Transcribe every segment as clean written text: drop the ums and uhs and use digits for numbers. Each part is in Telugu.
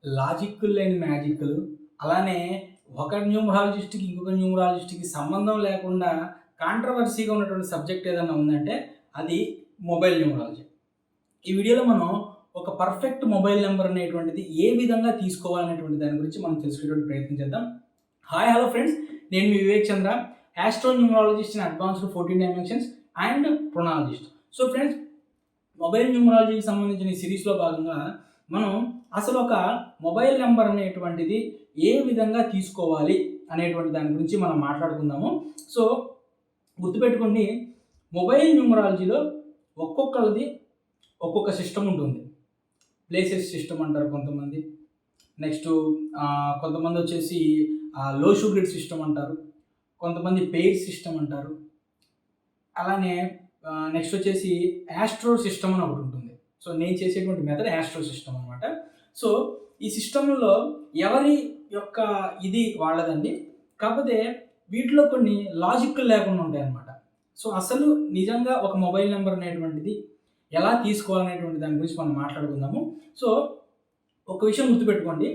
లాజిక్కులు లేని మ్యాజిక్కులు. అలానే ఒక న్యూమరాలజిస్ట్‌కి, ఇంకొక న్యూమరాలజిస్ట్‌కి సంబంధం లేకుండా కాంట్రోవర్సీగా ఉన్నటువంటి సబ్జెక్ట్ ఏదన్నా ఉందంటే అది మొబైల్ న్యూమరాలజీ. ఈ వీడియోలో మనం ఒక పర్ఫెక్ట్ మొబైల్ నంబర్ అనేటువంటిది ఏ విధంగా తీసుకోవాలనేటువంటి దాని గురించి మనం తెలుసుకునేటువంటి ప్రయత్నం చేద్దాం. హాయ్ హలో ఫ్రెండ్స్, నేను మీ Vivek Chandra, astro numerologist in advanced 14 dimensions and ప్రొనాలజిస్ట్. సో ఫ్రెండ్స్, మొబైల్ న్యూమరాలజీకి సంబంధించిన ఈ సిరీస్లో భాగంగా మనం అసలు ఒక మొబైల్ నెంబర్ అనేటువంటిది ఏ విధంగా తీసుకోవాలి అనేటువంటి దాని గురించి మనం మాట్లాడుకుందాము. సో గుర్తుపెట్టుకోండి, మొబైల్ న్యూమరాలజీలో ఒక్కొక్కరిది ఒక్కొక్క సిస్టమ్ ఉంటుంది. ప్లేసెస్ సిస్టమ్ అంటారు కొంతమంది. నెక్స్ట్ కొంతమంది వచ్చేసి లో షుగర్ సిస్టమ్ అంటారు, కొంతమంది పెయిర్ సిస్టమ్ అంటారు. అలానే నెక్స్ట్ వచ్చేసి యాస్ట్రో సిస్టమ్ అని ఒకటి ఉంటుంది. సో నేను చేసేటువంటి మెథడ్ యాస్ట్రో సిస్టమ్ అనమాట. సో ఈ సిస్టంలో ఎవరి యొక్క ఇది వాళ్ళదండి. కాకపోతే వీటిలో కొన్ని లాజిక్లు లేకుండా ఉంటాయి అన్నమాట. సో అసలు నిజంగా ఒక మొబైల్ నెంబర్ అనేటువంటిది ఎలా తీసుకోవాలనేటువంటి దాని గురించి మనం మాట్లాడుకుందాము. సో ఒక విషయం గుర్తుపెట్టుకోండి,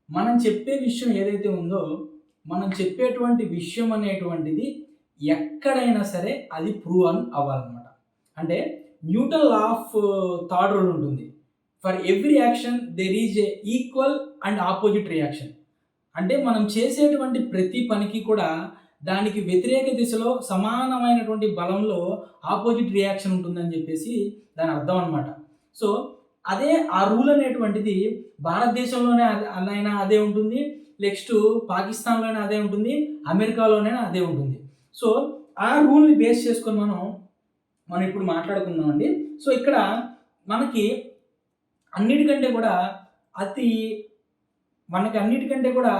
మనం చెప్పే విషయం ఏదైతే ఉందో, మనం చెప్పేటువంటి విషయం అనేటువంటిది ఎక్కడైనా సరే అది ప్రూవ్ అవ్వాలన్నమాట. అంటే Newton law of third rule ఉంటుంది. For every action there is a equal and opposite reaction. అంటే మనం చేసేటువంటి ప్రతి పనికి కూడా దానికి వ్యతిరేక దిశలో సమానమైనటువంటి బలంలో ఆపోజిట్ రియాక్షన్ ఉంటుందని చెప్పేసి దాని అర్థం అనమాట. సో అదే ఆ రూల్ అనేటువంటిది భారతదేశంలోనే అయినా అదే ఉంటుంది, నెక్స్ట్ పాకిస్తాన్లోనే అదే ఉంటుంది, అమెరికాలోనే అదే ఉంటుంది. సో ఆ రూల్ని బేస్ చేసుకొని మనం ఇప్పుడు మాట్లాడుకుందామండి. సో ఇక్కడ మనకి అన్నిటికంటే కూడా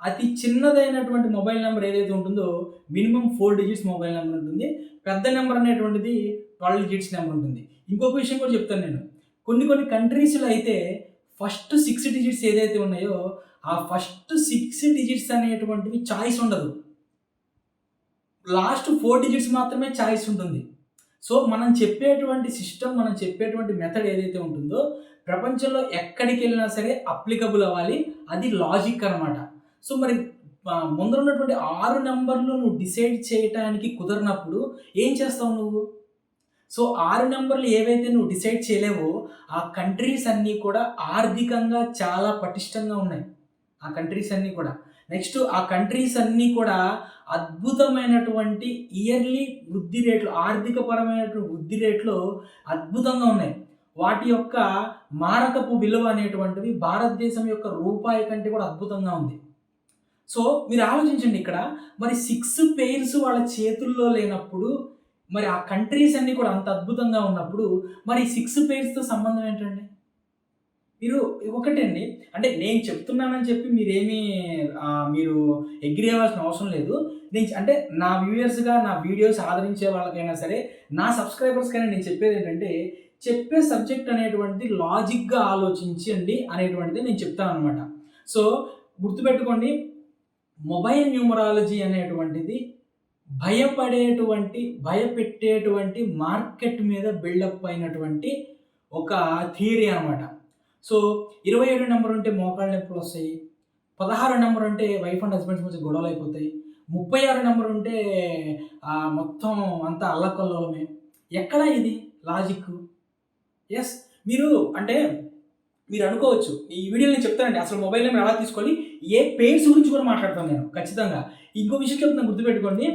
అతి చిన్నదైనటువంటి మొబైల్ నెంబర్ ఏదైతే ఉంటుందో మినిమం 4 డిజిట్స్ మొబైల్ నెంబర్ ఉంటుంది. పెద్ద నెంబర్ అనేటువంటిది 12 డిజిట్స్ నెంబర్ ఉంటుంది. ఇంకొక విషయం కూడా చెప్తాను నేను. కొన్ని కంట్రీస్లో అయితే ఫస్ట్ 6 డిజిట్స్ ఏదైతే ఉన్నాయో ఆ ఫస్ట్ 6 డిజిట్స్ అనేటువంటివి చాయిస్ ఉండదు. లాస్ట్ 4 డిజిట్స్ మాత్రమే చాయిస్ ఉంటుంది. సో మనం చెప్పేటువంటి సిస్టమ్, మనం చెప్పేటువంటి మెథడ్ ఏదైతే ఉంటుందో ప్రపంచంలో ఎక్కడికి వెళ్ళినా సరే అప్లికబుల్ అవ్వాలి. అది లాజిక్ అనమాట. సో మరి ముందర ఉన్నటువంటి 6 నెంబర్లు నువ్వు డిసైడ్ చేయటానికి కుదరినప్పుడు ఏం చేస్తావు నువ్వు? సో 6 నెంబర్లు ఏవైతే నువ్వు డిసైడ్ చేయలేవో ఆ కంట్రీస్ అన్నీ కూడా ఆర్థికంగా చాలా పటిష్టంగా ఉన్నాయి. ఆ కంట్రీస్ అన్నీ కూడా. నెక్స్ట్ ఆ కంట్రీస్ అన్నీ కూడా అద్భుతమైనటువంటి ఇయర్లీ వృద్ధి రేట్లు, ఆర్థికపరమైనటువంటి వృద్ధి రేట్లు అద్భుతంగా ఉన్నాయి. వాటి యొక్క మారకపు విలువ అనేటువంటివి భారతదేశం యొక్క రూపాయి కంటే కూడా అద్భుతంగా ఉంది. సో మీరు ఆలోచించండి, ఇక్కడ మరి 6 పెయిర్స్ వాళ్ళ చేతుల్లో లేనప్పుడు, మరి ఆ కంట్రీస్ అన్నీ కూడా అంత అద్భుతంగా ఉన్నప్పుడు మరి 6 పెయిర్స్‌తో సంబంధం ఏంటండి? మీరు ఒకటండి, అంటే నేను చెప్తున్నానని చెప్పి మీరు అగ్రీ అవ్వాల్సిన అవసరం లేదు. అంటే నా వ్యూయర్స్‌గా నా వీడియోస్ ఆదరించే వాళ్ళకైనా సరే, నా సబ్స్క్రైబర్స్‌కైనా నేను చెప్పేదేంటంటే, చెప్పే సబ్జెక్ట్ అనేటువంటిది లాజిక్‌గా ఆలోచించండి అనేటువంటిది నేను చెప్తాననమాట. సో గుర్తుపెట్టుకోండి, మొబైల్ న్యూమరాలజీ అనేటువంటిది భయపెట్టేటువంటి మార్కెట్ మీద బిల్డప్ అయినటువంటి ఒక థియరీ అనమాట. సో 27 నెంబర్ ఉంటే మోకాళ్ళ నొప్పులు వస్తాయి, 16 నెంబర్ ఉంటే వైఫ్ అండ్ హస్బెండ్స్ మధ్య గొడవలు అయిపోతాయి, 36 నెంబర్ ఉంటే మొత్తం అంతా అల్లకల్లోలమే. ఎక్కడ ఇది లాజిక్? ఎస్, మీరు అనుకోవచ్చు ఈ వీడియోలో నేను చెప్తానండి అసలు మొబైల్ నెంబర్ ఎలా తీసుకోవాలి, ఏ పెయిర్స్ గురించి కూడా మాట్లాడతాను నేను ఖచ్చితంగా. ఇంకో విషయం చెప్తున్నాను, గుర్తుపెట్టుకోండి.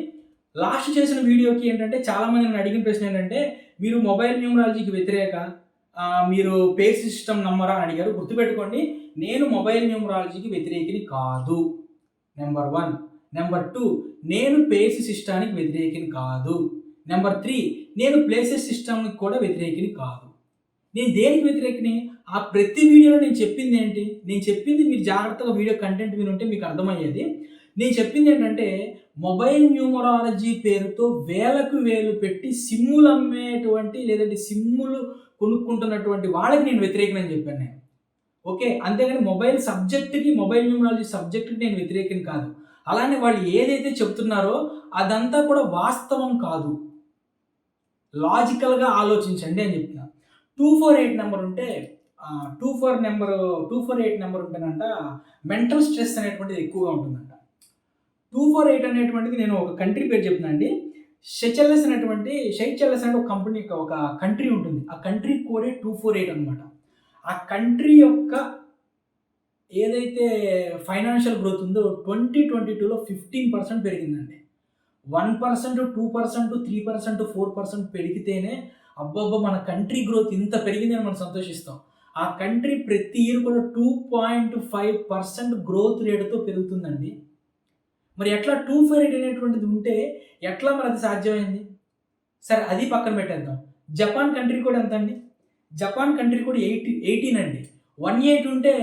లాస్ట్ చేసిన వీడియోకి ఏంటంటే చాలామంది నన్ను అడిగిన ప్రశ్న ఏంటంటే, మీరు మొబైల్ న్యూమరాలజీకి వ్యతిరేక, మీరు పేర్ సిస్టమ్ నమ్మరా అని అడిగారు. గుర్తుపెట్టుకోండి, నేను మొబైల్ న్యూమరాలజీకి వ్యతిరేకిని కాదు, నెంబర్ 1. నెంబర్ 2, నేను పేర్స్ సిస్టానికి వ్యతిరేకిని కాదు. నెంబర్ 3, నేను ప్లేసెస్ సిస్టమ్కి కూడా వ్యతిరేకిని కాదు. నేను దేనికి వ్యతిరేకిని? ఆ ప్రతి వీడియోలో నేను చెప్పింది ఏంటి? నేను చెప్పింది మీరు జాగ్రత్తగా వీడియో కంటెంట్ వినుంటే మీకు అర్థమయ్యేది. నేను చెప్పింది ఏంటంటే, మొబైల్ న్యూమరాలజీ పేరుతో వేలకు వేలు పెట్టి సిమ్ములు అమ్మేటువంటి, లేదంటే సిమ్ములు కొనుక్కుంటున్నటువంటి వాళ్ళకి నేను వ్యతిరేకనని చెప్పాను నేను. ఓకే, అంతేగాని మొబైల్ న్యూమరాలజీ సబ్జెక్ట్కి నేను వ్యతిరేకం కాదు. అలానే వాళ్ళు ఏదైతే చెప్తున్నారో అదంతా కూడా వాస్తవం కాదు. లాజికల్గా ఆలోచించండి అని చెప్తున్నా. 248 నెంబర్ ఉంటే 248 నెంబర్ ఉంటేనంట మెంటల్ స్ట్రెస్ అనేటువంటిది ఎక్కువగా ఉంటుందంట. 248 అనేటువంటిది నేను ఒక కంట్రీ పేరు చెప్తున్నా అండి. షెచెల్లెస్ అంటే ఒక కంపెనీ ఒక కంట్రీ ఉంటుంది. ఆ కంట్రీ కోడే 248 అనమాట. ఆ కంట్రీ యొక్క ఏదైతే ఫైనాన్షియల్ గ్రోత్ ఉందో 2022లో 15% పెరిగిందండి. 1%, 2%, 3%, 4% పెరిగితేనే అబ్బబ్బా! మన కంట్రీ గ్రోత్ ఇంత పెరిగిందని మనం సంతోషిస్తాం. ఆ కంట్రీ ప్రతి ఇయర్ కూడా 2.5% గ్రోత్ రేట్‌తో పెరుగుతుందండి. మరి ఎట్లా 248 అనేటువంటిది ఉంటే ఎట్లా మరి అది సాధ్యమైంది? సరే అది పక్కన పెట్టేద్దాం. జపాన్ కంట్రీ కోడ్ ఎంతండి? జపాన్ కంట్రీ కోడ్ 18 అండి. 18 ఉంటే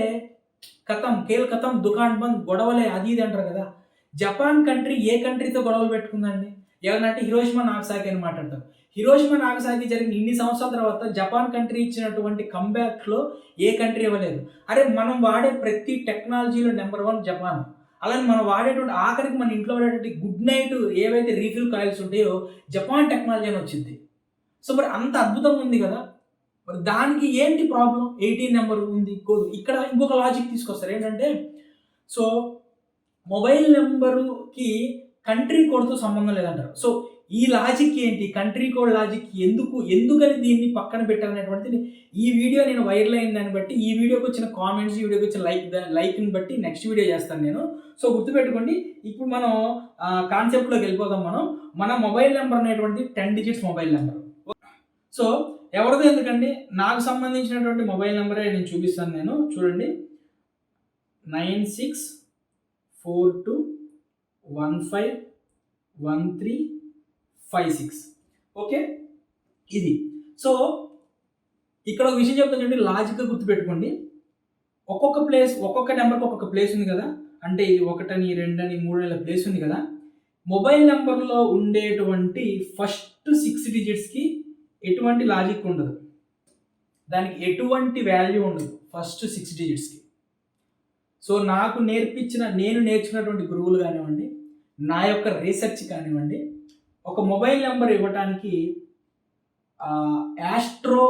ఖతం, ఖేల్ ఖతం, దుకాన్ బంద్, గొడవలే అది ఇది అంటారు కదా! జపాన్ కంట్రీ ఏ కంట్రీతో గొడవలు పెట్టుకుందండి? ఏమన్నా అంటే హిరోషిమా, నాగసాకి అని మాట్లాడతారు. హిరోషిమా, నాగసాకి జరిగిన ఇన్ని సంవత్సరాల తర్వాత జపాన్ కంట్రీ ఇచ్చినటువంటి కమ్‌బ్యాక్‌లో ఏ కంట్రీ ఇవ్వలేదు. అరే మనం వాడే ప్రతి టెక్నాలజీలో నంబర్ 1 జపాన్. అలానే మనం వాడేటువంటి ఆఖరికి మన ఇంట్లో వాడేటువంటి గుడ్ నైట్ ఏవైతే రీఫిల్ కాయిల్స్ ఉంటాయో జపాన్ టెక్నాలజీ అని వచ్చింది. సో మరి అంత అద్భుతంగా ఉంది కదా! మరి దానికి ఏంటి ప్రాబ్లమ్? 18 నెంబర్ ఉంది కోడ్. ఇక్కడ ఇంకొక లాజిక్ తీసుకొస్తారు. ఏంటంటే సో మొబైల్ నంబరుకి కంట్రీ కోడ్‌తో సంబంధం లేదంటారు. సో ఈ లాజిక్ ఏంటి? కంట్రీ కోడ్ లాజిక్ ఎందుకని దీన్ని పక్కన పెట్టారనేటువంటిది ఈ వీడియో నేను వైరల్ అయిన దాన్ని బట్టి, ఈ వీడియోకి వచ్చిన కామెంట్స్, ఈ వీడియోకి వచ్చిన లైక్‌ని బట్టి నెక్స్ట్ వీడియో చేస్తాను నేను. సో గుర్తుపెట్టుకోండి. ఇప్పుడు మనం కాన్సెప్ట్‌లోకి వెళ్ళిపోదాం మనం. మన మొబైల్ నంబర్ అనేటువంటిది 10 డిజిట్స్ మొబైల్ నంబర్. సో ఎవరిదో ఎందుకండి? నాకు సంబంధించినటువంటి మొబైల్ నంబరే నేను చూపిస్తాను నేను. చూడండి. 9642151356 ఓకే. ఇది. సో ఇక్కడ ఒక విషయం చెప్తాను చూడండి. లాజిక్‌గా గుర్తుపెట్టుకోండి. ఒక్కొక్క నెంబర్‌కి ఒక్కొక్క ప్లేస్ ఉంది కదా! అంటే ఇది 1 అని, 2 అని, 3 అని ఇలా ప్లేస్ ఉంది కదా! మొబైల్ నంబర్‌లో ఉండేటువంటి ఫస్ట్ 6 డిజిట్స్‌కి ఎటువంటి లాజిక్ ఉండదు. దానికి ఎటువంటి వాల్యూ ఉండదు ఫస్ట్ 6 డిజిట్స్‌కి. సో నేను నేర్చుకున్నటువంటి గురువులు కానివ్వండి, నా యొక్క రీసెర్చ్ కానివ్వండి, ఒక మొబైల్ నంబర్ ఇవ్వటానికి యాస్ట్రో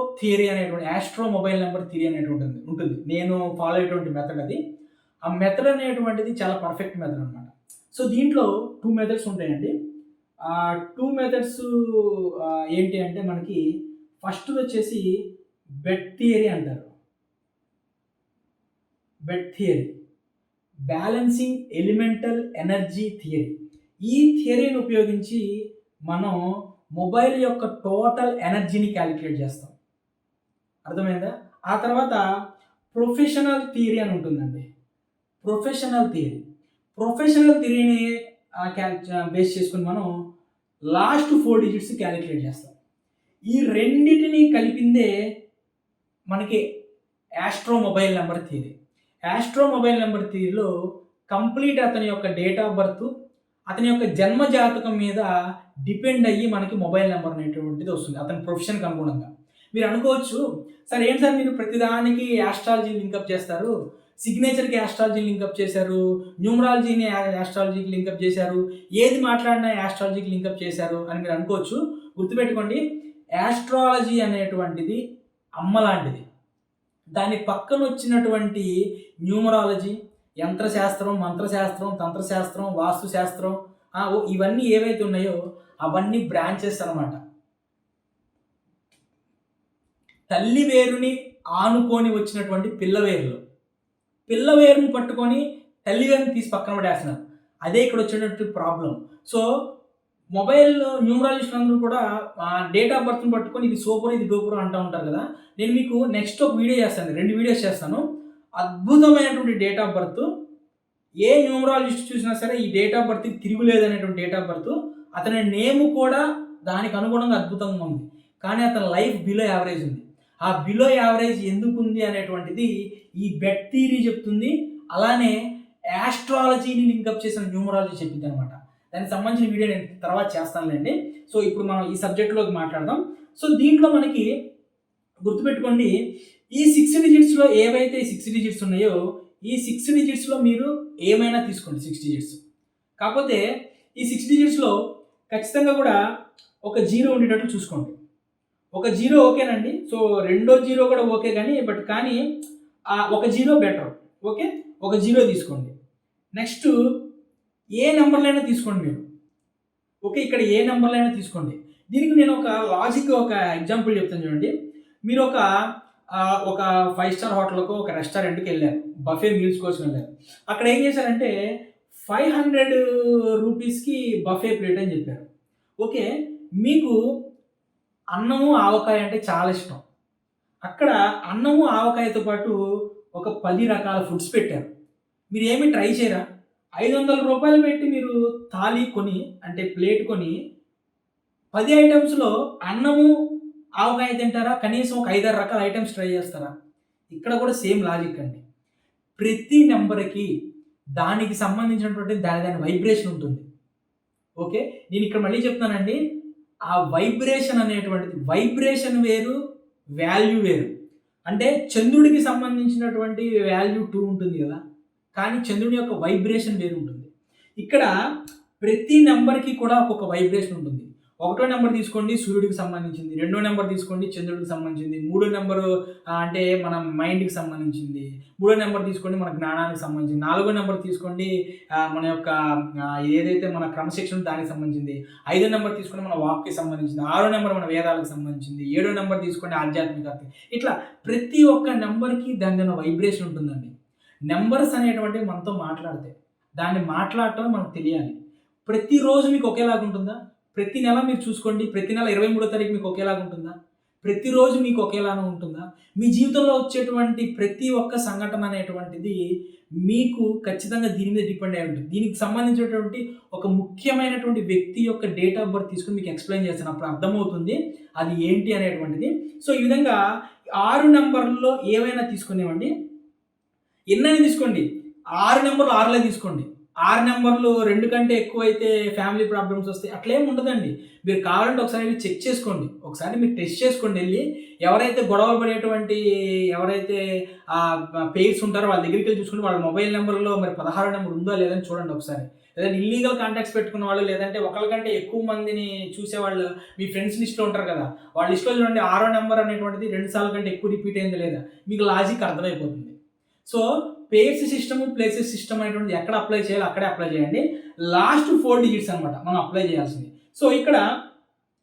మొబైల్ నంబర్ థియరీ అనేటువంటిది ఉంటుంది. నేను ఫాలో అయ్యేటువంటి మెథడ్ అది. ఆ మెథడ్ అనేటువంటిది చాలా పర్ఫెక్ట్ మెథడ్ అనమాట. సో దీంట్లో 2 మెథడ్స్ ఉంటాయండి. 2 మెథడ్స్ ఏంటి అంటే మనకి ఫస్ట్‌ది వచ్చేసి బెట్ థియరీ అంటారు. Bet theory, balancing elemental energy theory. ఈ థియరీని ఉపయోగించి మనం మొబైల్ యొక్క టోటల్ ఎనర్జీని క్యాలిక్యులేట్ చేస్తాం. అర్థమైందా? ఆ తర్వాత ప్రొఫెషనల్ థియరీ అని ఉంటుందండి. ప్రొఫెషనల్ థియరీని బేస్ చేసుకొని మనం లాస్ట్ 4 డిజిట్స్ క్యాలిక్యులేట్ చేస్తాం. ఈ రెండిటిని కలిపిందే మనకి astro mobile number theory. Astro mobile number థియరీలో కంప్లీట్ అతని యొక్క డేట్ ఆఫ్ బర్త్, అతని యొక్క జన్మ జాతకం మీద డిపెండ్ అయ్యి మనకి మొబైల్ నెంబర్ అనేటువంటిది వస్తుంది అతని ప్రొఫెషన్కి అనుగుణంగా. మీరు అనుకోవచ్చు, సార్ ఏంటి సార్ మీరు ప్రతిదానికి యాస్ట్రాలజీ లింకప్ చేస్తారు, సిగ్నేచర్కి యాస్ట్రాలజీ లింకప్ చేశారు, న్యూమరాలజీని యాస్ట్రాలజీకి లింకప్ చేశారు, ఏది మాట్లాడినా యాస్ట్రాలజీకి లింకప్ చేశారు అని మీరు అనుకోవచ్చు. గుర్తుపెట్టుకోండి, యాస్ట్రాలజీ అనేటువంటిది అమ్మ లాంటిది. దాని పక్కన వచ్చినటువంటి న్యూమరాలజీ, యంత్రశాస్త్రం, మంత్రశాస్త్రం, తంత్రశాస్త్రం, వాస్తుశాస్త్రం ఇవన్నీ ఏవైతే ఉన్నాయో అవన్నీ బ్రాంచెస్ అనమాట. తల్లి వేరుని ఆనుకొని వచ్చినటువంటి పిల్లవేరుని పట్టుకొని తల్లి వేరుని తీసి పక్కన పడేస్తున్నారు. అదే ఇక్కడ వచ్చేటటువంటి ప్రాబ్లం. సో మొబైల్లో న్యూమరాలజిస్ట్ అందరూ కూడా డేట్ ఆఫ్ బర్త్ని పట్టుకొని ఇది సూపర్, ఇది డూపర్ అంటూ ఉంటారు కదా. నేను మీకు నెక్స్ట్ ఒక వీడియో చేస్తాను, 2 వీడియోస్ చేస్తాను. అద్భుతమైనటువంటి డేట్ ఆఫ్ బర్త్, ఏ న్యూమరాలజిస్ట్ చూసినా సరే ఈ డేట్ ఆఫ్ బర్త్కి తిరుగులేదనేటువంటి డేట్ ఆఫ్ బర్త్. అతని నేమ్ కూడా దానికి అనుగుణంగా అద్భుతంగా ఉంది, కానీ అతని లైఫ్ బిలో యావరేజ్ ఉంది. ఆ బిలో యావరేజ్ ఎందుకు ఉంది అనేటువంటిది ఈ బెట్ థియరీ చెప్తుంది. అలానే యాస్ట్రాలజీని లింకప్ చేసిన న్యూమరాలజీ చెప్పింది అనమాట. దానికి సంబంధించిన వీడియో నేను తర్వాత చేస్తానులేండి. సో ఇప్పుడు మనం ఈ సబ్జెక్ట్లోకి మాట్లాడదాం. సో దీంట్లో మనకి గుర్తుపెట్టుకోండి, ఈ 6 డిజిట్స్లో ఏవైతే 6 డిజిట్స్ ఉన్నాయో ఈ 6 డిజిట్స్లో మీరు ఏమైనా తీసుకోండి 6 డిజిట్స్. కాకపోతే ఈ 6 డిజిట్స్లో ఖచ్చితంగా కూడా ఒక 0 ఉండేటట్లు చూసుకోండి. ఒక జీరో ఓకేనండి. సో రెండో జీరో కూడా ఓకే కానీ కానీ ఒక జీరో బెటర్. ఓకే, ఒక జీరో తీసుకోండి. నెక్స్ట్ ఏ నెంబర్లైనా తీసుకోండి మీరు. ఓకే, ఇక్కడ ఏ నెంబర్లైనా తీసుకోండి. దీనికి నేను ఒక లాజిక్, ఒక ఎగ్జాంపుల్ చెప్తాను చూడండి. మీరు ఒక 5 స్టార్ హోటల్‌కో, ఒక రెస్టారెంట్‌కి ఎళ్లారు. బఫే మీల్స్ కోసం ఎళ్లారు. అక్కడ ఏం చేశారంటే 500 రూపీస్‌కి బఫే ప్లేట్ అని చెప్పారు. ఓకే, మీకు అన్నము, ఆవకాయ అంటే చాలా ఇష్టం. అక్కడ అన్నము, ఆవకాయతో పాటు ఒక 10 రకాల ఫుడ్స్ పెట్టారు. మీరేమి ట్రై చేయరా? రూ. 500 పెట్టి మీరు థాలీ కొని, అంటే ప్లేట్ కొని 10 ఐటెమ్స్‌లో అన్నము, ఆవకాయ తింటారా? కనీసం ఒక 5, 6 రకాల ఐటెమ్స్ ట్రై చేస్తారా? ఇక్కడ కూడా సేమ్ లాజిక్ అండి. ప్రతి నంబర్‌కి దానికి సంబంధించినటువంటి దాని వైబ్రేషన్ ఉంటుంది. ఓకే, నేను ఇక్కడ మళ్ళీ చెప్తున్నానండి. ఆ వైబ్రేషన్ అనేటువంటిది, వైబ్రేషన్ వేరు, వాల్యూ వేరు. అంటే చంద్రుడికి సంబంధించినటువంటి వాల్యూ 2 ఉంటుంది కదా! కానీ చంద్రుని యొక్క వైబ్రేషన్ వేరు ఉంటుంది. ఇక్కడ ప్రతి నంబర్‌కి కూడా ఒక్కొక్క వైబ్రేషన్ ఉంటుంది. ఒకటో నంబర్ తీసుకోండి సూర్యుడికి సంబంధించింది. రెండో నంబర్ తీసుకోండి చంద్రుడికి సంబంధించింది. మూడో నంబరు అంటే మన మైండ్‌కి సంబంధించింది. మూడో నంబర్ తీసుకోండి మన జ్ఞానానికి సంబంధించింది. నాలుగో నంబర్ తీసుకోండి మన యొక్క ఏదైతే మన క్రమశిక్షణ దానికి సంబంధించింది. ఐదో నంబర్ తీసుకోండి మన వాక్‌కి సంబంధించింది. ఆరో నంబర్ మన వేదాలకు సంబంధించింది. ఏడో నంబర్ తీసుకోండి ఆధ్యాత్మికతకి. ఇట్లా ప్రతి ఒక్క నంబర్‌కి దాని వైబ్రేషన్ ఉంటుందండి. నంబర్స్ అనేటువంటివి మనతో మాట్లాడతాయి. దాన్ని మాట్లాడటం మనకు తెలియాలి. ప్రతిరోజు మీకు ఒకేలాగా ఉంటుందా? ప్రతి నెల మీరు చూసుకోండి. ప్రతి నెల 23వ తారీఖు మీకు ఒకేలాగా ఉంటుందా? ప్రతిరోజు మీకు ఒకేలాగా ఉంటుందా? మీ జీవితంలో వచ్చేటువంటి ప్రతి ఒక్క సంఘటన అనేటువంటిది మీకు ఖచ్చితంగా దీని మీద డిపెండ్ అయి ఉంటుంది. దీనికి సంబంధించినటువంటి ఒక ముఖ్యమైనటువంటి వ్యక్తి యొక్క డేట్ ఆఫ్ బర్త్ తీసుకొని మీకు ఎక్స్‌ప్లెయిన్ చేస్తాను. అప్పుడు అర్థమవుతుంది అది ఏంటి అనేటువంటిది. సో ఈ విధంగా 6 నంబర్‌లో ఏవైనా తీసుకునేవండి. ఎన్నైనా తీసుకోండి. 6 నంబర్‌లు 6లే తీసుకోండి. 6 నంబర్‌లు 2 కంటే ఎక్కువైతే ఫ్యామిలీ ప్రాబ్లమ్స్ వస్తాయి. అట్లేమి ఉండదండి. మీరు కావాలంటే ఒకసారి ఎళ్లి చెక్ చేసుకోండి. ఒకసారి మీరు టెస్ట్ చేసుకోండి ఎళ్లి. ఎవరైతే గొడవలు పడేటువంటి ఎవరైతే పెయిర్స్ ఉంటారో వాళ్ళ దగ్గరికెళ్లి చూసుకొని వాళ్ళ మొబైల్ నంబర్‌లో మరి 16 నంబర్ ఉందా లేదా అని చూడండి ఒకసారి. లేదంటే ఇల్లీగల్ కాంటాక్ట్స్ పెట్టుకున్న వాళ్ళు, లేదంటే ఒకళ్ళ కంటే ఎక్కువ మందిని చూసేవాళ్ళు మీ ఫ్రెండ్స్ లిస్ట్‌లో ఉంటారు కదా! వాళ్ళ లిస్ట్‌లో చూడండి 6 నంబర్ అనేటువంటిది 2 సార్ల కంటే ఎక్కువ రిపీట్ అయిందా లేదా? మీకు లాజిక్ అర్థమైపోతుంది. So pairs system, places system అనేటువంటిది ఎక్కడ అప్లై చేయాలో అక్కడే అప్లై చేయండి. లాస్ట్ 4 డిజిట్స్ అనమాట మనం అప్లై చేయాల్సింది. సో ఇక్కడ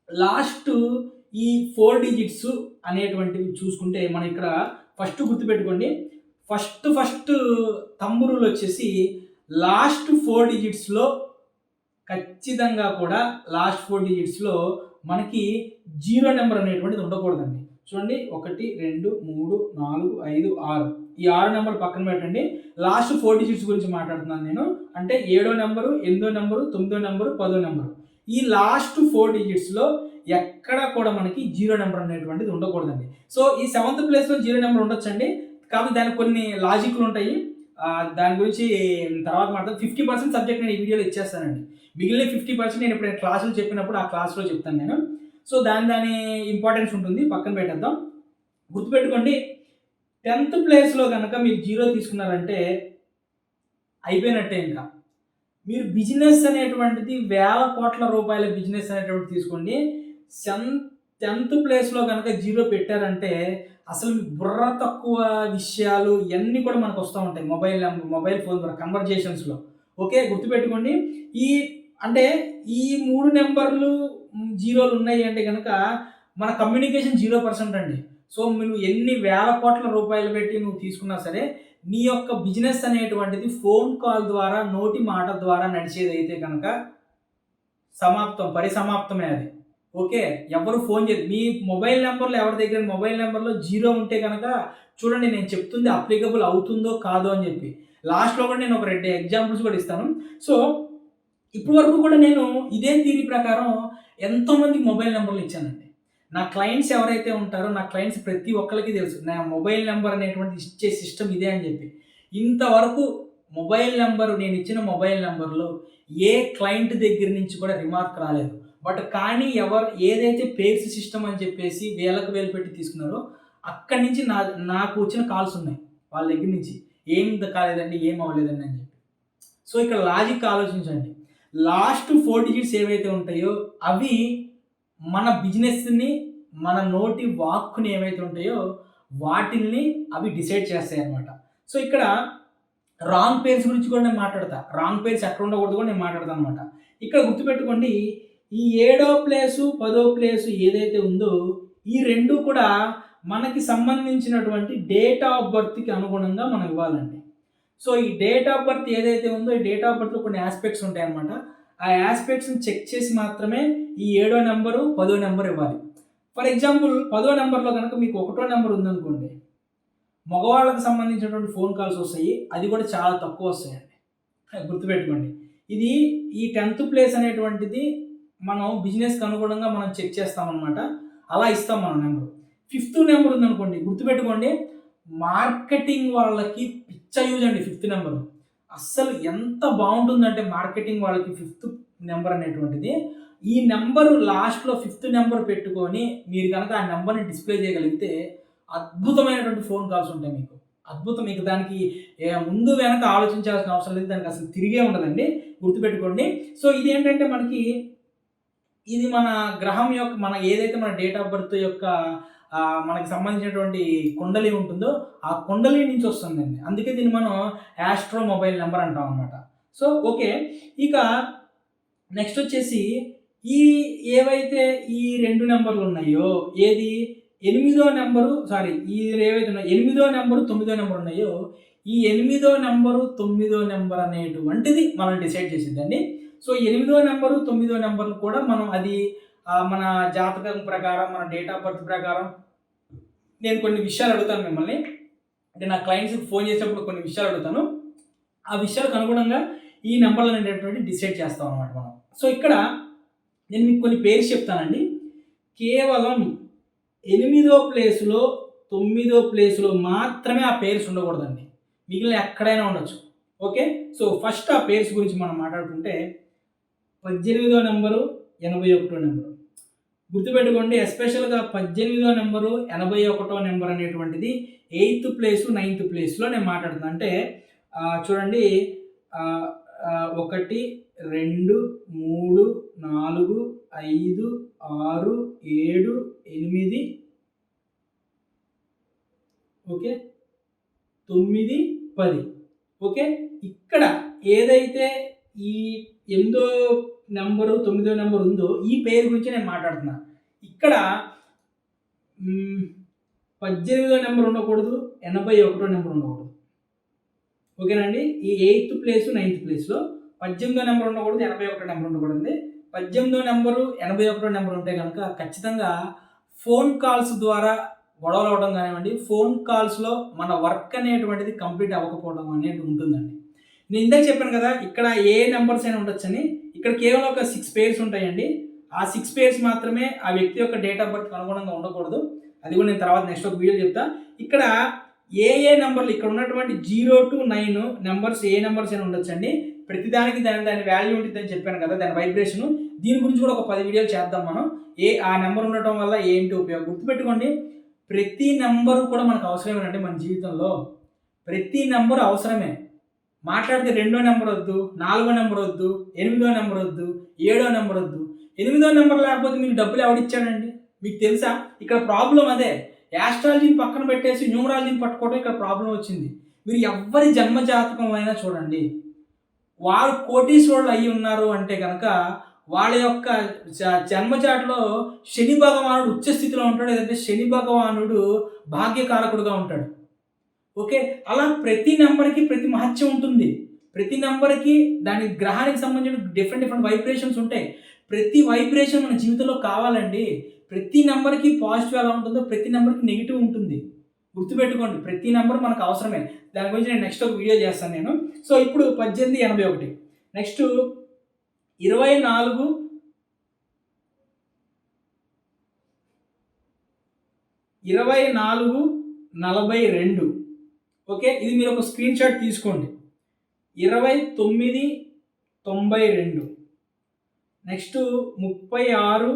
లాస్ట్ ఈ 4 డిజిట్స్ అనేటువంటివి చూసుకుంటే మనం ఇక్కడ ఫస్ట్ గుర్తుపెట్టుకోండి. ఫస్ట్ థంబ్ రూల్ వచ్చేసి లాస్ట్ 4 డిజిట్స్‌లో ఖచ్చితంగా కూడా లాస్ట్ 4 డిజిట్స్‌లో మనకి 0 నెంబర్ అనేటువంటిది ఉండకూడదండి. చూడండి 1, 2, 3, 4, 5, 6 ఈ 6 నెంబర్లు పక్కన పెట్టండి. లాస్ట్ 4 డిజిట్స్ గురించి మాట్లాడుతున్నాను నేను. అంటే 7 నెంబరు, 8 నెంబరు, 9 నెంబరు, 10 నెంబరు. ఈ లాస్ట్ 4 డిజిట్స్‌లో ఎక్కడ కూడా మనకి 0 నెంబర్ అనేటువంటిది ఉండకూడదండి. సో ఈ 7థ్ ప్లేస్‌లో 0 నెంబర్ ఉండొచ్చండి. కాకపోతే దానికి కొన్ని లాజిక్‌లు ఉంటాయి. దాని గురించి తర్వాత మాట్లాడదాం. 50% సబ్జెక్ట్ నేను ఈ వీడియోలో ఇచ్చేస్తానండి. మిగిలిన 50% నేను ఎప్పుడైనా క్లాసులు చెప్పినప్పుడు ఆ క్లాస్‌లో చెప్తాను నేను. సో దాని ఇంపార్టెన్స్ ఉంటుంది. పక్కన పెట్టేద్దాం. గుర్తుపెట్టుకోండి 10థ్ ప్లేస్‌లో గనక మీరు 0 తీసుకున్నారంటే అయిపోయినట్టే ఇంకా. మీరు బిజినెస్ అనేటువంటిది వేల కోట్ల రూపాయల బిజినెస్ అనేటువంటిది తీసుకోండి. 10థ్ ప్లేస్‌లో గనక 0 పెట్టారంటే అసలు మీకు బుర్ర తక్కువ విషయాలు ఇయన్నీ కూడా మనకొస్తా ఉంటాయి. మొబైల్ ఫోన్ ద్వారా కన్వర్జేషన్స్‌లో. ఓకే, గుర్తుపెట్టుకోండి. ఈ అంటే ఈ 3 నంబర్లు 0లు ఉన్నాయి అంటే గనక మన కమ్యూనికేషన్ 0% అండి. సో నువ్వు ఎన్ని వేల కోట్ల రూపాయలు పెట్టి నువ్వు తీసుకున్నా సరే, నీ యొక్క బిజినెస్ అనేటువంటిది ఫోన్ కాల్ ద్వారా, నోటి మాట ద్వారా నడిచేదైతే గనక సమాప్తం, పరిసమాప్తమే అది. ఓకే, ఎవరు ఫోన్ చేయరు. మీ మొబైల్ నంబర్‌లో ఎవరి దగ్గర మొబైల్ నంబర్‌లో 0 ఉంటే గనక చూడండి నేను చెప్తుంది అప్లికబుల్ అవుతుందో కాదో అని చెప్పి. లాస్ట్‌లో కూడా నేను ఒక 2 ఎగ్జాంపుల్స్ కూడా ఇస్తాను. సో ఇప్పటి వరకు కూడా నేను ఇదే థియరీ ప్రకారం ఎంతోమందికి మొబైల్ నంబర్‌లు ఇచ్చానండి. నా క్లయింట్స్ ఎవరైతే ఉంటారో నా క్లయింట్స్ ప్రతి ఒక్కళ్ళకి తెలుసు. నా మొబైల్ నంబర్ అనేటువంటిది ఇచ్చే సిస్టమ్ ఇదే అని చెప్పి. ఇంతవరకు మొబైల్ నంబర్ నేనిచ్చిన మొబైల్ నంబర్‌లో ఏ క్లయింట్ దగ్గర నుంచి కూడా రిమార్క్ రాలేదు. కానీ ఏదైతే పేర్స్ సిస్టమ్ అని చెప్పేసి వేలకు వేలు పెట్టి తీసుకున్నారో అక్కడి నుంచి నాకు వచ్చిన కాల్స్ ఉన్నాయి. వాళ్ళ దగ్గర నుంచి. ఏం కాలేదండి, ఏం అవ్వలేదండి అని చెప్పి. సో ఇక్కడ లాజిక్ ఆలోచించండి. లాస్ట్ 4 డిజిట్స్ ఏవైతే ఉంటాయో అవి మన బిజినెస్‌ని మన నోటి వాక్కుని ఏవైతే ఉంటాయో వాటిల్ని అవి డిసైడ్ చేస్తాయి అన్నమాట. సో ఇక్కడ రాంగ్ పేర్స్ గురించి కూడా నేను మాట్లాడతా. రాంగ్ పేర్స్ ఎక్కడ ఉండకూడదు కూడా నేను మాట్లాడతాను అనమాట. ఇక్కడ గుర్తుపెట్టుకోండి, ఈ 7వ ప్లేసు 10వ ప్లేసు ఏదైతే ఉందో ఈ రెండు కూడా మనకి సంబంధించినటువంటి డేట్ ఆఫ్ బర్త్కి అనుగుణంగా మనం ఇవ్వాలండి. సో ఈ డేట్ ఆఫ్ బర్త్ ఏదైతే ఉందో ఈ డేట్ ఆఫ్ బర్త్లో కొన్ని ఆస్పెక్ట్స్ ఉంటాయన్నమాట. ఆ ఆస్పెక్ట్స్ని చెక్ చేసి మాత్రమే ఈ 7వ నెంబరు 10వ నెంబర్ ఇవ్వాలి. ఫర్ ఎగ్జాంపుల్ 10వ నెంబర్లో కనుక మీకు 1వ నెంబర్ ఉందనుకోండి, మగవాళ్ళకి సంబంధించినటువంటి ఫోన్ కాల్స్ వస్తాయి, అది కూడా చాలా తక్కువ వస్తాయండి. గుర్తుపెట్టుకోండి, ఇది ఈ 10th ప్లేస్ అనేటువంటిది మనం బిజినెస్కి అనుగుణంగా మనం చెక్ చేస్తామన్నమాట. అలా ఇస్తాం మనం నెంబర్. 5th నెంబర్ ఉందనుకోండి, గుర్తుపెట్టుకోండి, మార్కెటింగ్ వాళ్ళకి పిచ్చ యూజ్ అండి 5th నెంబరు. అస్సలు ఎంత బాగుంటుందంటే మార్కెటింగ్ వాళ్ళకి 5th నెంబర్ అనేటువంటిది, ఈ నెంబరు లాస్ట్లో 5th నెంబర్ పెట్టుకొని మీరు కనుక ఆ నెంబర్ని డిస్ప్లే చేయగలిగితే అద్భుతమైనటువంటి ఫోన్ కాల్స్ ఉంటాయి మీకు. అద్భుతం. మీకు దానికి ముందు వెనక ఆలోచించాల్సిన అవసరం లేదు, దానికి అసలు తిరిగే ఉండదండి. గుర్తుపెట్టుకోండి. సో ఇదేంటంటే మనకి ఇది మన గ్రహం యొక్క మన ఏదైతే మన డేట్ ఆఫ్ బర్త్ యొక్క మనకి సంబంధించినటువంటి కుండలి ఉంటుందో ఆ కుండలి నుంచి వస్తుందండి. అందుకే దీన్ని మనం యాస్ట్రో మొబైల్ నెంబర్ అంటాం అనమాట. సో ఓకే, ఇక నెక్స్ట్ వచ్చేసి ఈ ఏవైతే ఈ 2 నెంబర్లు ఉన్నాయో, ఏది 8వ నెంబరు ఈ ఏవైతే ఉన్నాయో 8వ నెంబరు 9వ నెంబర్ ఉన్నాయో, ఈ 8వ నెంబరు 9వ నెంబర్ అనేటువంటిది మనం డిసైడ్ చేసిద్దండి. సో 8వ నెంబరు 9వ నెంబర్లు కూడా మనం అది మన జాతకం ప్రకారం, మన డేట్ ఆఫ్ బర్త్ ప్రకారం నేను కొన్ని విషయాలు అడుగుతాను మిమ్మల్ని. అంటే నా క్లయింట్స్కి ఫోన్ చేసేటప్పుడు కొన్ని విషయాలు అడుగుతాను. ఆ విషయాలకు అనుగుణంగా ఈ నెంబర్లు అనేటటువంటి డిసైడ్ చేస్తాం అనమాట మనం. సో ఇక్కడ నేను మీకు కొన్ని పేర్స్ చెప్తానండి. కేవలం 8వ ప్లేస్లో 9వ ప్లేస్లో మాత్రమే ఆ పేర్స్ ఉండకూడదండి, మిగిలిన ఎక్కడైనా ఉండొచ్చు. ఓకే, సో ఫస్ట్ ఆ పేర్స్ గురించి మనం మాట్లాడుకుంటే 18వ నెంబరు 81వ నెంబరు. గుర్తుపెట్టుకోండి, ఎస్పెషల్గా 18వ నెంబరు 81వ నెంబర్ అనేటువంటిది 8th ప్లేసు 9th ప్లేస్లో నేను మాట్లాడుతున్నాను. అంటే చూడండి, 1 2 3 4 5 6 7 8 ఓకే 9 10. ఓకే, ఇక్కడ ఏదైతే ఈ 8వ నెంబరు 9వ నెంబర్ ఉందో ఈ పేరు గురించి నేను మాట్లాడుతున్నా. ఇక్కడ 18వ నెంబర్ ఉండకూడదు, 81వ నెంబర్ ఉండకూడదు. ఓకేనండి, ఈ 8th ప్లేసు 9th ప్లేస్లో 18వ నెంబర్ ఉండకూడదు, 81వ నెంబర్ ఉండకూడదు. 18వ నెంబరు 81వ నెంబర్ ఉంటే కనుక ఖచ్చితంగా ఫోన్ కాల్స్ ద్వారా గొడవలు అవ్వడం కానివ్వండి, ఫోన్ కాల్స్లో మన వర్క్ అనేటువంటిది కంప్లీట్ అవ్వకపోవడం అనేది ఉంటుందండి. నేను ఇందాక చెప్పాను కదా, ఇక్కడ ఏ నెంబర్స్ అయినా ఉండొచ్చని. ఇక్కడ కేవలం ఒక 6 పేర్స్ ఉంటాయండి. ఆ 6 పేర్స్ మాత్రమే ఆ వ్యక్తి యొక్క డేట్ ఆఫ్ బర్త్కి అనుగుణంగా ఉండకూడదు. అది కూడా నేను తర్వాత నెక్స్ట్ ఒక వీడియో చెప్తా. ఇక్కడ ఏ నెంబర్లు ఇక్కడ ఉన్నటువంటి 0 to 9 నెంబర్స్ ఏ నెంబర్స్ అయినా ఉండొచ్చండి. ప్రతిదానికి దాని వాల్యూ ఉంటుందని చెప్పాను కదా, దాని వైబ్రేషను. దీని గురించి కూడా ఒక 10 వీడియోలు చేద్దాం మనం. ఆ నెంబర్ ఉండటం వల్ల ఏంటి ఉపయోగం. గుర్తుపెట్టుకోండి, ప్రతి నెంబరు కూడా మనకు అవసరమేనండి. మన జీవితంలో ప్రతి నెంబరు అవసరమే. మాట్లాడితే 2వ నెంబర్ వద్దు, 4వ నెంబర్ వద్దు, 8వ నెంబర్ వద్దు, 7వ నెంబర్ వద్దు. 8వ నెంబర్ లేకపోతే మీకు డబ్బులు ఎవడిచ్చాడండి? మీకు తెలుసా? ఇక్కడ ప్రాబ్లం అదే. యాస్ట్రాలజీని పక్కన పెట్టేసి న్యూమరాలజీని పట్టుకోవడం ఇక్కడ ప్రాబ్లం వచ్చింది. మీరు ఎవరి జన్మ జాతకంలో అయినా చూడండి, వారు కోటీశ్వరులు అయి ఉన్నారు అంటే కనుక వాళ్ళ యొక్క జన్మజాటలో శని భగవానుడు ఉచ్చ స్థితిలో ఉంటాడు, లేదంటే శని భగవానుడు భాగ్యకారకుడుగా ఉంటాడు. ఓకే, అలా ప్రతి నెంబర్కి ప్రతి మహత్యం ఉంటుంది. ప్రతి నెంబర్కి దాని గ్రహానికి సంబంధించిన డిఫరెంట్ వైబ్రేషన్స్ ఉంటాయి. ప్రతి వైబ్రేషన్ మన జీవితంలో కావాలండి. ప్రతి నెంబర్కి పాజిటివ్ ఎలా ఉంటుందో ప్రతి నెంబర్కి నెగిటివ్ ఉంటుంది. గుర్తుపెట్టుకోండి, ప్రతి నెంబర్ మనకు అవసరమే. దాని గురించి నేను నెక్స్ట్ ఒక వీడియో చేస్తాను నేను. సో ఇప్పుడు 1881, నెక్స్ట్ 24 42. ఓకే, ఇది మీరు ఒక స్క్రీన్ షాట్ తీసుకోండి. 2992, నెక్స్ట్ 36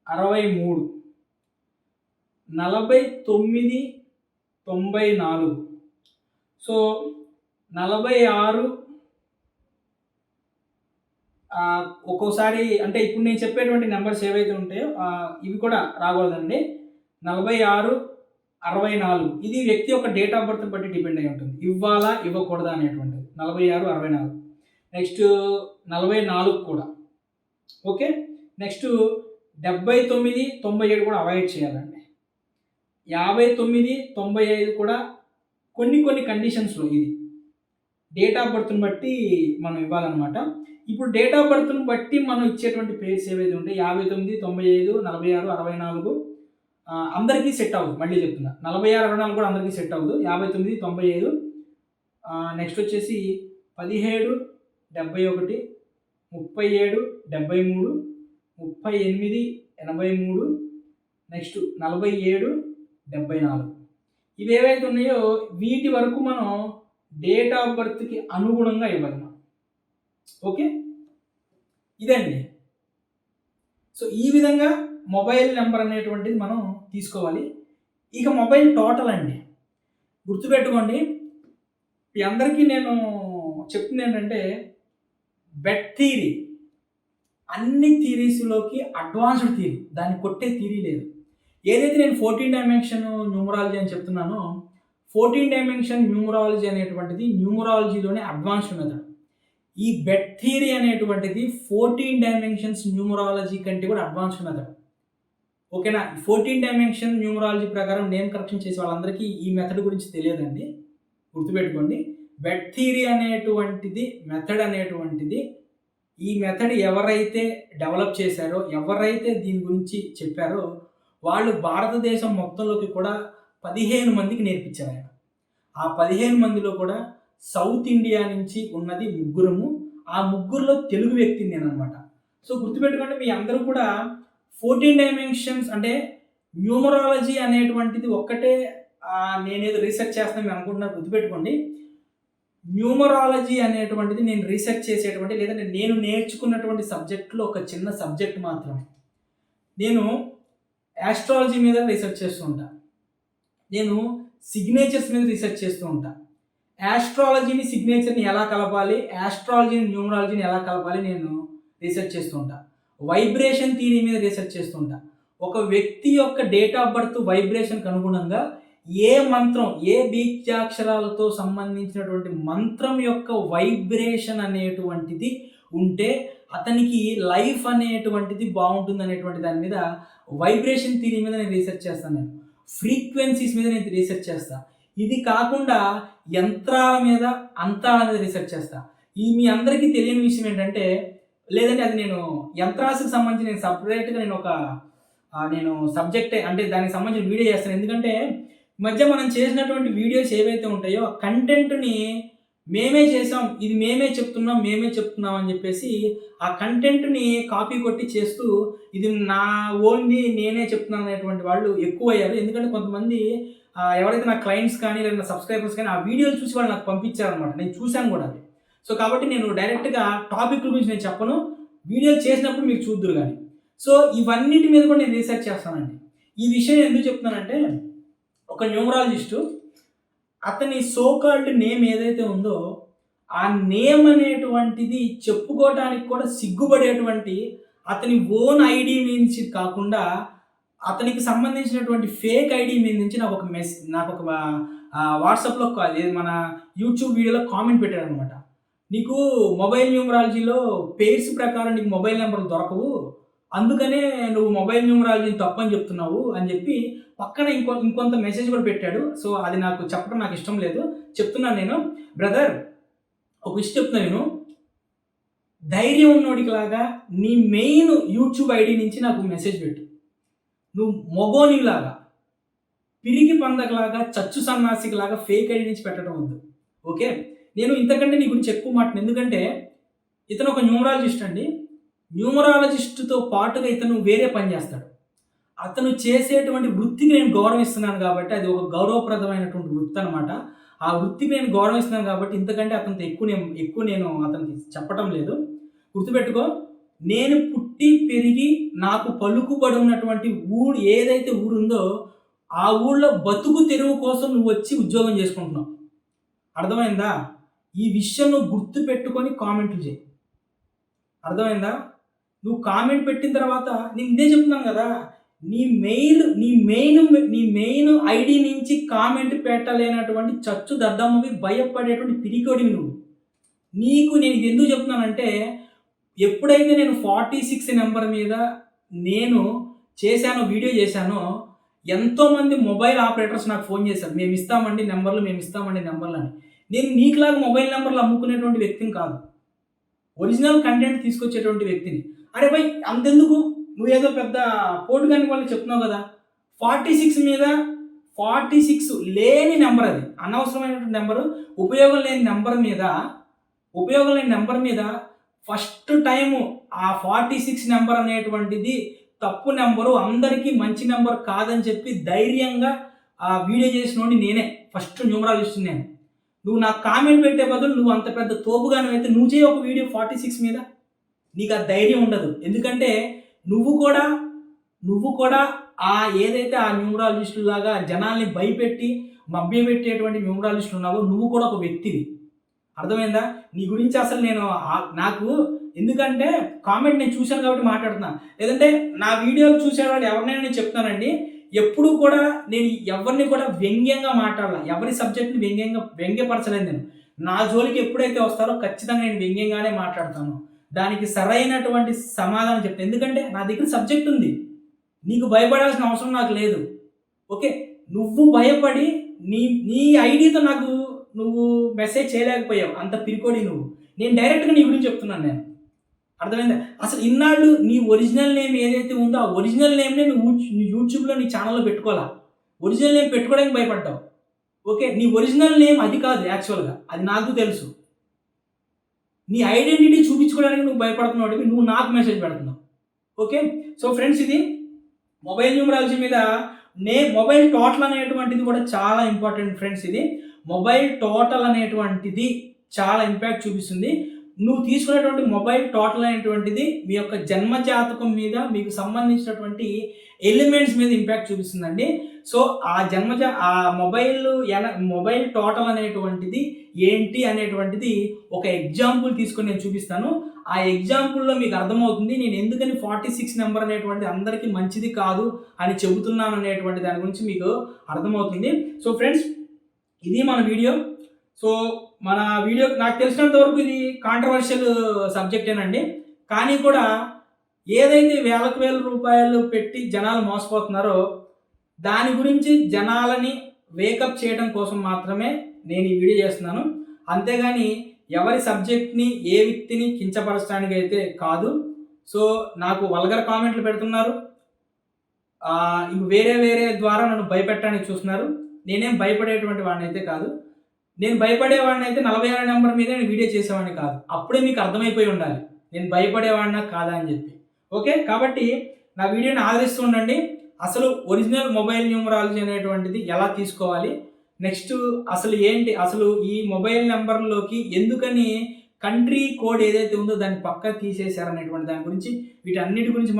63, 49 94. సో 46 ఒక్కోసారి అంటే ఇప్పుడు నేను చెప్పేటువంటి నెంబర్స్ ఏవైతే ఉంటాయో ఇవి కూడా రాకూడదండి. 46, 64 ఇది వ్యక్తి యొక్క డేట్ ఆఫ్ బర్త్ బట్టి డిపెండ్ అయి ఉంటుంది. ఇవ్వాలా, ఇవ్వకూడదా అనేటువంటిది. 46, 64 నెక్స్ట్ 44 కూడా. ఓకే. నెక్స్ట్ 79, 97 కూడా అవాయిడ్ చేయాలండి. 59, 95 కూడా కొన్ని కండిషన్స్‌లో ఇది డేట్ ఆఫ్ బర్త్‌ని బట్టి మనం ఇవ్వాలన్నమాట. ఇప్పుడు డేట్ ఆఫ్ బర్త్‌ని బట్టి మనం ఇచ్చేటువంటి పేర్స్ ఏవైతే ఉంటాయి 59, 95, 46, 64 అందరికీ సెట్ అవ్వదు. మళ్ళీ చెప్తున్నా 46, 64 కూడా అందరికీ సెట్ అవ్వదు. 59, 95 నెక్స్ట్ వచ్చేసి 17, 71, 37, 73, 38, 83 నెక్స్ట్ 47, 74 ఇవి ఏవైతే ఉన్నాయో వీటి వరకు మనం డేట్ ఆఫ్ బర్త్‌కి అనుగుణంగా ఇవ్వాలి మనం. ఓకే. ఇదండి. సో ఈ విధంగా మొబైల్ నెంబర్ అనేటువంటిది మనం తీసుకోవాలి. ఇక మొబైల్ టోటల్ అండి. గుర్తుపెట్టుకోండి, మీ అందరికీ నేను చెప్తుంది ఏంటంటే బెట్ థియరీ అన్ని థియరీస్‌లోకి అడ్వాన్స్డ్ థియరీ. దాన్ని కొట్టే థియరీ లేదు. ఏదైతే నేను 14 డైమెన్షన్ న్యూమరాలజీ అని చెప్తున్నానో 14 డైమెన్షన్ న్యూమరాలజీ అనేటువంటిది న్యూమరాలజీలోనే అడ్వాన్స్డ్ మెథడ్. ఈ బెట్ థియరీ అనేటువంటిది 14 డైమెన్షన్స్ న్యూమరాలజీ కంటే కూడా అడ్వాన్స్డ్ మెథడ్. ఓకేనా. 14 డైమెన్షన్ న్యూమరాలజీ ప్రకారం నేమ్ కరెక్షన్ చేసే వాళ్ళందరికీ ఈ మెథడ్ గురించి తెలియదండి. గుర్తుపెట్టుకోండి. బెట్ థియరీ అనేటువంటిది మెథడ్ అనేటువంటిది ఈ మెథడ్ ఎవరైతే డెవలప్ చేశారో, ఎవరైతే దీని గురించి చెప్పారో వాళ్ళు భారతదేశం మొత్తంలోకి కూడా 15 మందికి నేర్పించారు ఆయన. ఆ 15 మందిలో కూడా సౌత్ ఇండియా నుంచి ఉన్నది ముగ్గురము. ఆ ముగ్గురులో తెలుగు వ్యక్తిని నేననమాట. సో గుర్తుపెట్టుకోండి, మీ అందరూ కూడా 14 డైమెన్షన్స్ అంటే న్యూమరాలజీ అనేటువంటిది ఒక్కటే నేనేదో రీసెర్చ్ చేస్తాను మీరు అనుకుంటున్నారు. గుర్తుపెట్టుకోండి, న్యూమరాలజీ అనేటువంటిది నేను రీసెర్చ్ చేసేటువంటి లేదంటే నేను నేర్చుకున్నటువంటి సబ్జెక్టులో ఒక చిన్న సబ్జెక్ట్ మాత్రమే. నేను యాస్ట్రాలజీ మీద రీసెర్చ్ చేస్తూ ఉంటాను. నేను సిగ్నేచర్స్ మీద రీసెర్చ్ చేస్తూ ఉంటాను. యాస్ట్రాలజీని సిగ్నేచర్ని ఎలా కలపాలి, యాస్ట్రాలజీని న్యూమరాలజీని ఎలా కలపాలి నేను రీసెర్చ్ చేస్తూ ఉంటాను. వైబ్రేషన్ థియరీ మీద రీసెర్చ్ చేస్తూ ఉంటాను. ఒక వ్యక్తి యొక్క డేట్ ఆఫ్ బర్త్ వైబ్రేషన్కి అనుగుణంగా ఏ మంత్రం, ఏ బీజాక్షరాలతో సంబంధించినటువంటి మంత్రం యొక్క వైబ్రేషన్ అనేటువంటిది ఉంటే అతనికి లైఫ్ అనేటువంటిది బాగుంటుంది అనేటువంటి దాని మీద వైబ్రేషన్ థియరీ మీద నేను రీసెర్చ్ చేస్తాను. నేను ఫ్రీక్వెన్సీస్ మీద నేను రీసెర్చ్ చేస్తాను. ఇది కాకుండా యంత్రాల మీద, అంతరాల మీద రీసెర్చ్ చేస్తాను. ఈ మీ అందరికీ తెలియని విషయం ఏంటంటే, లేదంటే అది నేను యంత్రాలకు సంబంధించి నేను సపరేట్గా నేను సబ్జెక్టే అంటే దానికి సంబంధించిన వీడియో చేస్తాను. ఎందుకంటే మధ్య మనం చేసినటువంటి వీడియోస్ ఏవైతే ఉంటాయో ఆ కంటెంట్ని మేమే చేసాం, ఇది మేమే చెప్తున్నాం అని చెప్పేసి ఆ కంటెంట్ని కాపీ కొట్టి చేస్తూ ఇది నా ఓన్ది నేనే చెప్తున్నాను అనేటువంటి వాళ్ళు ఎక్కువ అయ్యారు. ఎందుకంటే కొంతమంది ఎవరైతే నా క్లయింట్స్ కానీ లేదా నా సబ్స్క్రైబర్స్ కానీ ఆ వీడియోలు చూసి వాళ్ళు నాకు పంపించారనమాట. నేను చూశాను కూడా అది. సో కాబట్టి నేను డైరెక్ట్గా టాపిక్ గురించి నేను చెప్పను, వీడియోలు చేసినప్పుడు మీరు చూద్దురు కానీ. సో ఇవన్నిటి మీద కూడా నేను రీసెర్చ్ చేస్తానండి. ఈ విషయం ఎందుకు చెప్తున్నానంటే, ఒక న్యూమరాలజిస్టు అతని సోకాల్డ్ నేమ్ ఏదైతే ఉందో ఆ నేమ్ అనేటువంటిది చెప్పుకోవటానికి కూడా సిగ్గుపడేటువంటి అతని ఓన్ ఐడి నుంచి కాకుండా అతనికి సంబంధించినటువంటి ఫేక్ ఐడి మీద నుంచి నాకు ఒక వాట్సాప్లో మన యూట్యూబ్ వీడియోలో కామెంట్ పెట్టాడు అనమాట. నీకు మొబైల్ న్యూమరాలజీలో పేర్స్ ప్రకారం నీకు మొబైల్ నెంబర్లు దొరకవు, అందుకనే నువ్వు మొబైల్ న్యూమరాలజీని తప్పని చెప్తున్నావు అని చెప్పి పక్కన ఇంకొంత మెసేజ్ కూడా పెట్టాడు. సో అది నాకు చెప్పడం నాకు ఇష్టం లేదు, చెప్తున్నాను నేను. బ్రదర్, ఒక విషయం చెప్తున్నా నేను, ధైర్యం ఉన్నోడికి లాగా నీ మెయిన్ యూట్యూబ్ ఐడి నుంచి నాకు మెసేజ్ పెట్టు. నువ్వు మొగోనిలాగా, పిరికి పందకలాగా, చచ్చు సన్నాసిలాగా ఫేక్ ఐడి నుంచి పెట్టడం వద్దు. ఓకే. నేను ఇంతకంటే నీ గురించి ఎక్కువ మాట్లాడు, ఎందుకంటే ఇతను ఒక న్యూమరాలజిస్ట్ అండి. న్యూమరాలజిస్ట్తో పాటుగా ఇతను వేరే పని చేస్తాడు. అతను చేసేటువంటి వృత్తికి నేను గౌరవిస్తున్నాను కాబట్టి అది ఒక గౌరవప్రదమైనటువంటి వృత్తి అనమాట. ఆ వృత్తికి నేను గౌరవిస్తున్నాను కాబట్టి ఇంతకంటే అతనితో ఎక్కువ నేను అతనికి చెప్పటం లేదు. గుర్తుపెట్టుకో, నేను పుట్టి పెరిగి నాకు పలుకుబడి ఉన్నటువంటి ఏదైతే ఊరుందో ఆ ఊళ్ళో బతుకు తెరువు కోసం నువ్వు వచ్చి ఉద్యోగం చేసుకుంటున్నావు. అర్థమైందా? ఈ విషయం నువ్వు గుర్తుపెట్టుకొని కామెంట్లు చేయి. అర్థమైందా? నువ్వు కామెంట్ పెట్టిన తర్వాత నేను ఇదే చెప్తున్నాను కదా! నీ మెయిన్ ఐడీ నుంచి కామెంట్ పెట్టలేనటువంటి చచ్చు దద్దమ్మవి, భయపడేటువంటి పిరికోడివి నువ్వు. నీకు నేను ఇది ఎందుకు చెప్తున్నానంటే, ఎప్పుడైతే నేను 46 నంబర్ మీద నేను వీడియో చేశానో, ఎంతోమంది మొబైల్ ఆపరేటర్స్ నాకు ఫోన్ చేశారు. మేమిస్తామండి నంబర్‌లని. నేను నీకులాగా మొబైల్ నంబర్‌లు అమ్ముకునేటువంటి వ్యక్తిని కాదు. ఒరిజినల్ కంటెంట్ తీసుకొచ్చేటువంటి వ్యక్తిని. అరే భయ్! అంతెందుకు? నువ్వేదో పెద్ద పోటుగాని వాళ్ళకి చెప్తున్నావు కదా! 46 మీద 46 లేని నంబర్ అది. అనవసరమైనటువంటి నంబరు. ఉపయోగం లేని నంబర్ మీద ఫస్ట్ టైము ఆ 46 నంబర్ అనేటువంటిది తప్పు నంబరు, అందరికీ మంచి నంబర్ కాదని చెప్పి ధైర్యంగా ఆ వీడియో చేసినోడిని నేనే. ఫస్ట్ న్యూమరాలజిస్ట్‌ని నేను. నువ్వు నాకు కామెంట్ పెట్టే బదులు నువ్వు అంత పెద్ద తోపుగానివైతే నువ్వు చేయి ఒక వీడియో 46 మీద. నీకు ఆ ధైర్యం ఉండదు. ఎందుకంటే నువ్వు కూడా ఏదైతే ఆ న్యూమరాలజిస్టులాగా జనాల్ని భయపెట్టి మభ్యపెట్టేటువంటి న్యూమరాలజిస్టులు ఉన్నావో నువ్వు కూడా ఒక వ్యక్తివి. అర్థమైందా? నీ గురించి అసలు నేను నాకు ఎందుకంటే కామెంట్ నేను చూశాను కాబట్టి మాట్లాడుతున్నా. లేదంటే నా వీడియోలు చూసేవాళ్ళు ఎవరినైనా నేను చెప్తానండి. ఎప్పుడూ కూడా నేను ఎవరిని కూడా వ్యంగ్యంగా మాట్లాడలా. ఎవరి సబ్జెక్ట్‌ని వ్యంగ్యపరచలేదు నేను. నా జోలికి ఎప్పుడైతే వస్తారో ఖచ్చితంగా నేను వ్యంగ్యంగానే మాట్లాడతాను. దానికి సరైనటువంటి సమాధానం చెప్తాను. ఎందుకంటే నా దగ్గర సబ్జెక్ట్ ఉంది. నీకు భయపడాల్సిన అవసరం నాకు లేదు. ఓకే. నువ్వు భయపడి నీ ఐడీతో నాకు నువ్వు మెసేజ్ చేయలేకపోయావు. అంత పిరికోడి నువ్వు. నేను డైరెక్ట్‌గా నీ గురించి చెప్తున్నాను నేను. అర్థమైందా? అసలు ఇన్నాళ్ళు నీ ఒరిజినల్ నేమ్ ఏదైతే ఉందో ఆ ఒరిజినల్ నేమ్‌నే నువ్వు యూట్యూబ్‌లో నీ ఛానెల్‌లో పెట్టుకోలా. ఒరిజినల్ నేమ్ పెట్టుకోవడానికి భయపడ్డావు. ఓకే. నీ ఒరిజినల్ నేమ్ అది కాదు యాక్చువల్‌గా. అది నాకు తెలుసు. నీ ఐడెంటిటీ చూపించుకోవడానికి నువ్వు భయపడుతున్నావు. నువ్వు నాకు మెసేజ్ పెడుతున్నావు. ఓకే. సో ఫ్రెండ్స్, ఇది మొబైల్ న్యూమరాలజీ మీద మొబైల్ టోటల్ అనేటువంటిది కూడా చాలా ఇంపార్టెంట్ ఫ్రెండ్స్. ఇది మొబైల్ టోటల్ అనేటువంటిది చాలా ఇంపాక్ట్ చూపిస్తుంది. నువ్వు తీసుకునేటువంటి మొబైల్ టోటల్ అనేటువంటిది మీ యొక్క జన్మ జాతకం మీద మీకు సంబంధించినటువంటి ఎలిమెంట్స్ మీద ఇంపాక్ట్ చూపిస్తుందండి. సో ఆ మొబైల్ టోటల్ అనేటువంటిది ఏంటి అనేటువంటిది ఒక ఎగ్జాంపుల్ తీసుకొని నేను చూపిస్తాను. ఆ ఎగ్జాంపుల్లో మీకు అర్థమవుతుంది నేను ఎందుకని 46 నెంబర్ అనేటువంటిది అందరికీ మంచిది కాదు అని చెబుతున్నాను అనేటువంటి దాని గురించి మీకు అర్థమవుతుంది. సో ఫ్రెండ్స్, ఇది మన వీడియో. సో మన వీడియో నాకు తెలిసినంత వరకు ఇది కాంట్రవర్షియల్ సబ్జెక్టేనండి. కానీ కూడా ఏదైతే వేల రూపాయలు పెట్టి జనాలు మోసపోతున్నారో దాని గురించి జనాలని వేకప్ చేయడం కోసం మాత్రమే నేను ఈ వీడియో చేస్తున్నాను. అంతేగాని ఎవరి సబ్జెక్ట్ని ఏ వ్యక్తిని కించపరచడానికి అయితే కాదు. సో నాకు వల్గర్ కామెంట్లు పెడుతున్నారు. వేరే ద్వారా నన్ను భయపెట్టడానికి చూస్తున్నారు. నేనేం భయపడేటువంటి వాడిని అయితే కాదు. నేను భయపడేవాడిని అయితే 46 నెంబర్ మీద నేను వీడియో చేసేవాడిని కాదు. అప్పుడే మీకు అర్థమైపోయి ఉండాలి నేను భయపడేవాడినా కాదా అని చెప్పి. ఓకే. కాబట్టి నా వీడియోని ఆదరిస్తూ ఉండండి. అసలు ఒరిజినల్ మొబైల్ న్యూమరాలజీ అనేటువంటిది ఎలా తీసుకోవాలి, నెక్స్ట్ అసలు ఈ మొబైల్ నెంబర్లోకి ఎందుకని కంట్రీ కోడ్ ఏదైతే ఉందో దాన్ని పక్కా తీసేశారనేటువంటి దాని గురించి వీటన్నిటి గురించి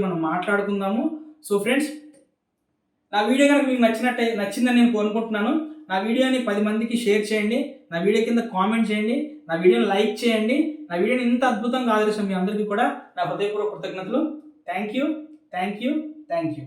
మనం మాట్లాడుకుందాము. సో ఫ్రెండ్స్, నా వీడియో కనుక మీకు నచ్చిందని నేను కోరుకుంటున్నాను. నా వీడియోని 10 మందికి షేర్ చేయండి. నా వీడియో కింద కామెంట్ చేయండి. నా వీడియోని లైక్ చేయండి. నా వీడియోని ఇంత అద్భుతంగా ఆదరించిన మీ అందరికీ కూడా నా హృదయపూర్వక కృతజ్ఞతలు. Thank you.